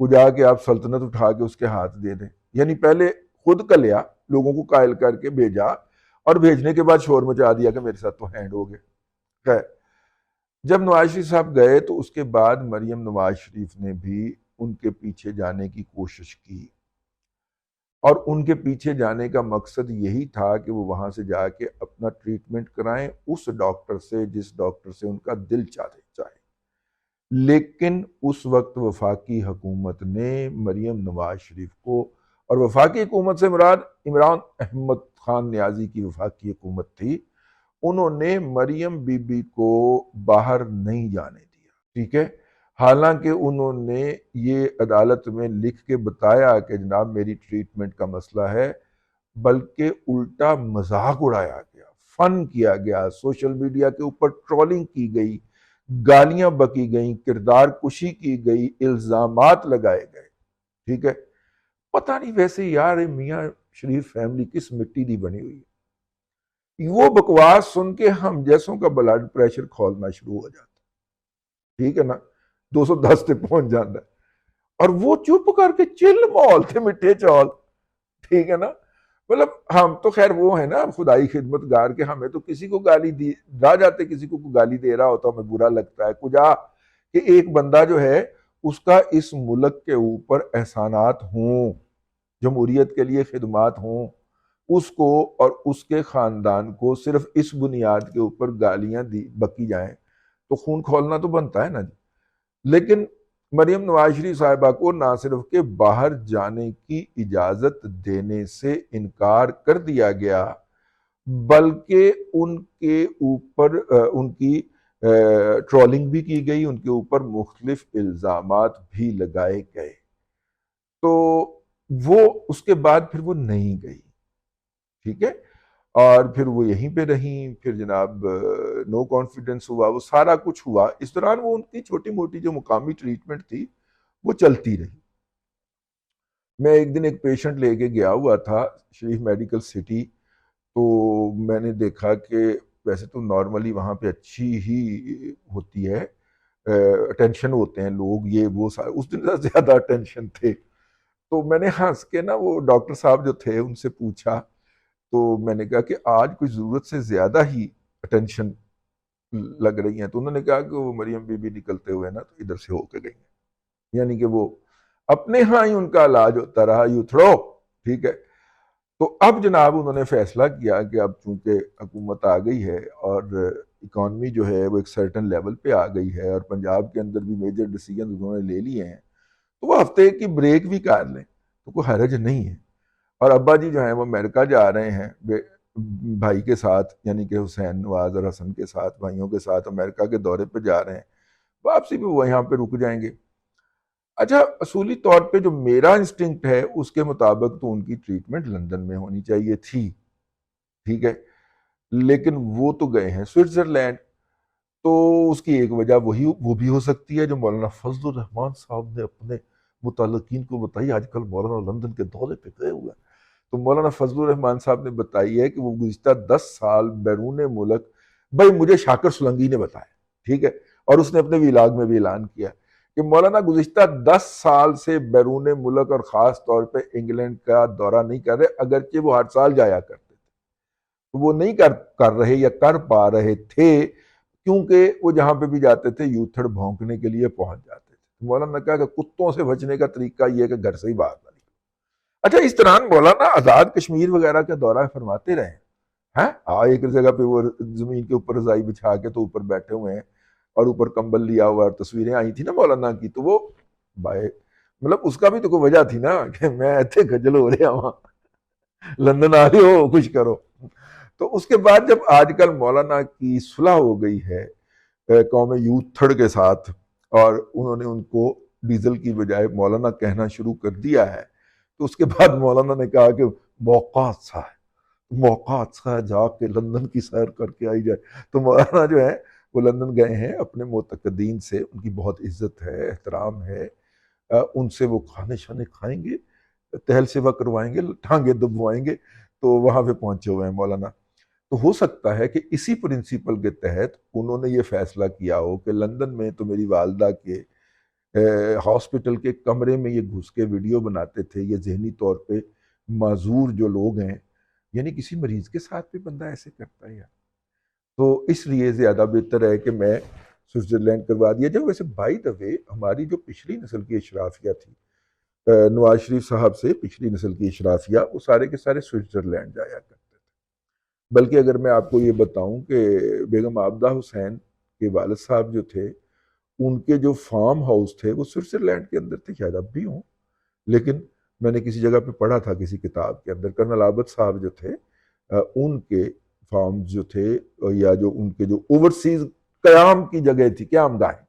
وہ جا کے آپ سلطنت اٹھا کے اس کے ہاتھ دے دیں، یعنی پہلے خود کلیا لوگوں کو قائل کر کے بھیجا، اور بھیجنے کے بعد شور مچا دیا کہ میرے ساتھ تو ہینڈ ہو گئے۔ خیر، جب نواز شریف صاحب گئے تو اس کے بعد مریم نواز شریف نے بھی ان کے پیچھے جانے کی کوشش کی، اور ان کے پیچھے جانے کا مقصد یہی تھا کہ وہ وہاں سے جا کے اپنا ٹریٹمنٹ کرائیں اس ڈاکٹر سے جس ڈاکٹر سے ان کا دل چاہے۔ لیکن اس وقت وفاقی حکومت نے مریم نواز شریف کو، اور وفاقی حکومت سے مراد عمران احمد خان نیازی کی وفاقی حکومت تھی، انہوں نے مریم بی بی کو باہر نہیں جانے دیا، ٹھیک ہے؟ حالانکہ انہوں نے یہ عدالت میں لکھ کے بتایا کہ جناب میری ٹریٹمنٹ کا مسئلہ ہے، بلکہ الٹا مذاق اڑایا گیا، فن کیا گیا، سوشل میڈیا کے اوپر ٹرولنگ کی گئی، گالیاں بکی گئیں، کردار کشی کی گئی، الزامات لگائے گئے، ٹھیک ہے؟ پتہ نہیں ویسے یار میاں شریف فیملی کس مٹی دی بنی ہوئی ہے، وہ بکواس سن کے ہم جیسوں کا بلڈ پریشر کھولنا شروع ہو جاتا، ٹھیک ہے نا، 210 پہ پہنچ جاتا ہے، اور وہ چپ کر کے چل مول تھے مٹھے چول، ٹھیک ہے نا؟ مطلب ہم تو خیر وہ ہے نا خدائی خدمت گار کے، ہمیں تو کسی کو گالی دی جا جاتے، کسی کو گالی دے رہا ہوتا ہمیں برا لگتا ہے کجا کہ ایک بندہ جو ہے اس کا اس ملک کے اوپر احسانات ہوں، جمہوریت کے لیے خدمات ہوں، اس کو اور اس کے خاندان کو صرف اس بنیاد کے اوپر گالیاں بکی جائیں تو خون کھولنا تو بنتا ہے نا جی۔ لیکن مریم نواز شریف صاحبہ کو نہ صرف کہ باہر جانے کی اجازت دینے سے انکار کر دیا گیا، بلکہ ان کے اوپر ان کی ٹرولنگ بھی کی گئی، ان کے اوپر مختلف الزامات بھی لگائے گئے، تو وہ اس کے بعد پھر وہ نہیں گئی، ٹھیک ہے؟ اور پھر وہ یہیں پہ رہیں، پھر جناب نو کانفیڈنس ہوا، وہ سارا کچھ ہوا، اس دوران وہ ان کی چھوٹی موٹی جو مقامی ٹریٹمنٹ تھی وہ چلتی رہی۔ میں ایک دن ایک پیشنٹ لے کے گیا ہوا تھا شریف میڈیکل سٹی، تو میں نے دیکھا کہ ویسے تو نارملی وہاں پہ اچھی ہی ہوتی ہے، اٹینشن ہوتے ہیں لوگ، یہ وہ سارے، اس دن زیادہ اٹینشن تھے، تو میں نے ہنس کے نا وہ ڈاکٹر صاحب جو تھے ان سے پوچھا، تو میں نے کہا کہ آج کوئی ضرورت سے زیادہ ہی اٹینشن لگ رہی ہیں، تو انہوں نے کہا کہ وہ مریم بی بی نکلتے ہوئے نا تو ادھر سے ہو کے گئی ہیں، یعنی کہ وہ اپنے ہاں ہی ان کا علاج ہوتا رہا، یو تھرو، ٹھیک ہے؟ تو اب جناب انہوں نے فیصلہ کیا کہ اب چونکہ حکومت آ گئی ہے اور اکانومی جو ہے وہ ایک سرٹن لیول پہ آ گئی ہے، اور پنجاب کے اندر بھی میجر ڈیسیجن انہوں نے لے لیے ہیں، تو وہ ہفتے کی بریک بھی کر لیں تو کوئی حرج نہیں ہے۔ اور ابا جی جو ہیں وہ امریکہ جا رہے ہیں بھائی کے ساتھ، یعنی کہ حسین نواز اور حسن کے ساتھ، بھائیوں کے ساتھ امریکہ کے دورے پہ جا رہے ہیں، واپسی بھی وہ یہاں پہ رک جائیں گے۔ اچھا، اصولی طور پہ جو میرا انسٹنکٹ ہے اس کے مطابق تو ان کی ٹریٹمنٹ لندن میں ہونی چاہیے تھی، ٹھیک ہے؟ لیکن وہ تو گئے ہیں سوئٹزرلینڈ، تو اس کی ایک وجہ وہ بھی ہو سکتی ہے جو مولانا فضل الرحمان صاحب نے اپنے متعلقین کو بتائی، آج کل مولانا لندن کے دورے پہ گئے ہوئے ہیں، تو مولانا فضل الرحمان صاحب نے بتائی ہے کہ وہ گزشتہ 10 سال بیرون ملک، بھائی مجھے شاکر سلنگی نے بتایا، ٹھیک ہے، اور اس نے اپنے ویلاگ میں بھی اعلان کیا کہ مولانا گزشتہ 10 سال سے بیرون ملک اور خاص طور پہ انگلینڈ کا دورہ نہیں کر رہے، اگرچہ وہ ہر سال جایا کرتے تھے، تو وہ نہیں کر رہے یا کر پا رہے تھے، کیونکہ وہ جہاں پہ بھی جاتے تھے یوتھڑ بھونکنے کے لیے پہنچ جاتے تھے۔ مولانا نے کہا کہ کتوں سے بچنے کا طریقہ یہ ہے کہ گھر سے ہی باہر نہ نکلو۔ اچھا، اس دوران مولانا آزاد کشمیر وغیرہ کا دورہ فرماتے رہے ہیں، ایک جگہ پہ وہ زمین کے اوپر رضائی بچھا کے تو اوپر بیٹھے ہوئے ہیں اور اوپر کمبل لیا ہوا، اور تصویریں آئی تھی نا مولانا کی، تو وہ مطلب اس کا بھی تو کوئی وجہ تھی نا کہ میں ایتھے خجل ہو رہا ہوں، لندن آ رہے ہو کچھ کرو۔ تو اس کے بعد جب آج کل مولانا کی صلح ہو گئی ہے قوم یوتھڑ کے ساتھ، اور انہوں نے ان کو ڈیزل کی بجائے مولانا کہنا شروع کر دیا ہے، تو اس کے بعد مولانا نے کہا کہ موقع اچھا ہے جا کے لندن کی سیر کر کے آئی جائے۔ تو مولانا جو ہے وہ لندن گئے ہیں، اپنے معتقدین سے ان کی بہت عزت ہے، احترام ہے، ان سے وہ کھانے شانے کھائیں گے، تہل سیوا کروائیں گے، ٹھانگے دبوائیں گے، تو وہاں پہ پہنچے ہوئے ہیں مولانا۔ تو ہو سکتا ہے کہ اسی پرنسپل کے تحت انہوں نے یہ فیصلہ کیا ہو کہ لندن میں تو میری والدہ کے ہاسپٹل کے کمرے میں یہ گھس کے ویڈیو بناتے تھے، یہ ذہنی طور پہ معذور جو لوگ ہیں، یعنی کسی مریض کے ساتھ بھی بندہ ایسے کرتا ہے یار. تو اس لیے زیادہ بہتر ہے کہ میں سوئٹزرلینڈ کروا دیا جائے. ویسے بائی دا وے ہماری جو پچھلی نسل کی اشرافیہ تھی، نواز شریف صاحب سے پچھلی نسل کی اشرافیہ، وہ سارے کے سارے سوئٹزرلینڈ جایا کرتے تھے. بلکہ اگر میں آپ کو یہ بتاؤں کہ بیگم عابدہ حسین کے والد صاحب جو تھے، ان کے جو فارم ہاؤس تھے وہ سوئٹزرلینڈ کے اندر تھے. شاید اب بھی ہوں، لیکن میں نے کسی جگہ پہ پڑھا تھا کسی کتاب کے اندر، کرنل عابد صاحب جو تھے، ان کے فارمز جو تھے، یا جو ان کے جو اوورسیز قیام کی جگہ تھی، قیام گاہیں،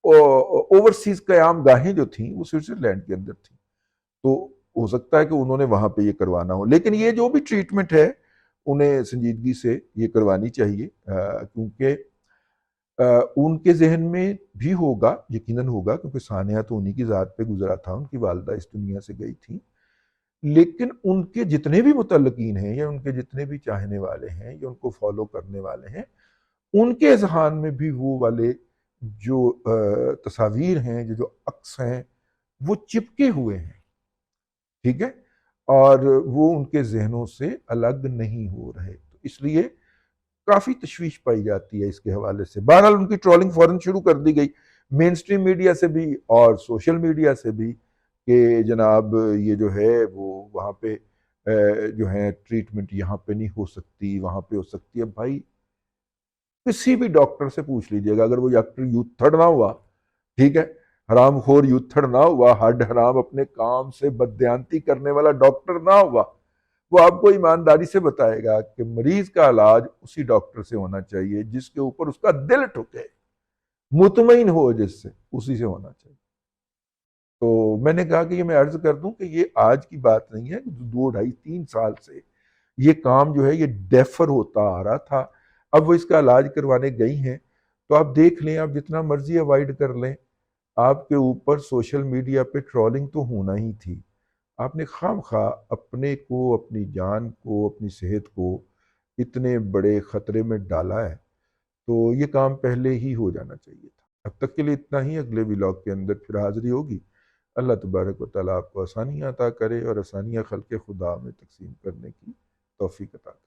اوورسیز قیام گاہیں جو تھیں وہ سوئٹزرلینڈ کے اندر تھیں. تو ہو سکتا ہے کہ انہوں نے وہاں پہ یہ کروانا ہو. لیکن یہ جو بھی ٹریٹمنٹ ہے انہیں سنجیدگی سے یہ کروانی چاہیے، کیونکہ ان کے ذہن میں بھی ہوگا، یقیناً ہوگا، کیونکہ سانحہ تو انہی کی ذات پہ گزرا تھا، ان کی والدہ اس دنیا سے گئی تھی. لیکن ان کے جتنے بھی متعلقین ہیں، یا ان کے جتنے بھی چاہنے والے ہیں، یا ان کو فالو کرنے والے ہیں، ان کے اذہان میں بھی وہ والے جو تصاویر ہیں، جو عکس ہیں، وہ چپکے ہوئے ہیں. ٹھیک ہے، اور وہ ان کے ذہنوں سے الگ نہیں ہو رہے. تو اس لیے کافی تشویش پائی جاتی ہے اس کے حوالے سے. بہرحال ان کی ٹرولنگ فوراً شروع کر دی گئی، مین سٹریم میڈیا سے بھی اور سوشل میڈیا سے بھی، کہ جناب یہ جو ہے وہ وہاں پہ جو ہے ٹریٹمنٹ یہاں پہ نہیں ہو سکتی، وہاں پہ ہو سکتی ہے. بھائی کسی بھی ڈاکٹر سے پوچھ لیجئے گا، اگر وہ ڈاکٹر یوتھڑ نہ ہوا، ٹھیک ہے، حرام خور یوتھڑ نہ ہوا، ہڈ حرام اپنے کام سے بددیانتی کرنے والا ڈاکٹر نہ ہوا، وہ آپ کو ایمانداری سے بتائے گا کہ مریض کا علاج اسی ڈاکٹر سے ہونا چاہیے جس کے اوپر اس کا دل ٹھکے، مطمئن ہو جس سے، اسی سے ہونا چاہیے. تو میں نے کہا کہ یہ میں عرض کر دوں کہ یہ آج کی بات نہیں ہے، 2 ڈھائی 3 سال سے یہ کام جو ہے یہ ڈیفر ہوتا آ رہا تھا. اب وہ اس کا علاج کروانے گئی ہیں. تو آپ دیکھ لیں، آپ جتنا مرضی اوائڈ کر لیں، آپ کے اوپر سوشل میڈیا پہ ٹرولنگ تو ہونا ہی تھی. آپ نے خام خواہ اپنے کو، اپنی جان کو، اپنی صحت کو اتنے بڑے خطرے میں ڈالا ہے. تو یہ کام پہلے ہی ہو جانا چاہیے تھا. اب تک کے لیے اتنا ہی. اگلے ولاگ کے اندر پھر حاضری ہوگی. اللہ تبارک و تعالیٰ آپ کو آسانیاں عطا کرے، اور آسانیاں خلق خدا میں تقسیم کرنے کی توفیق عطا کرے.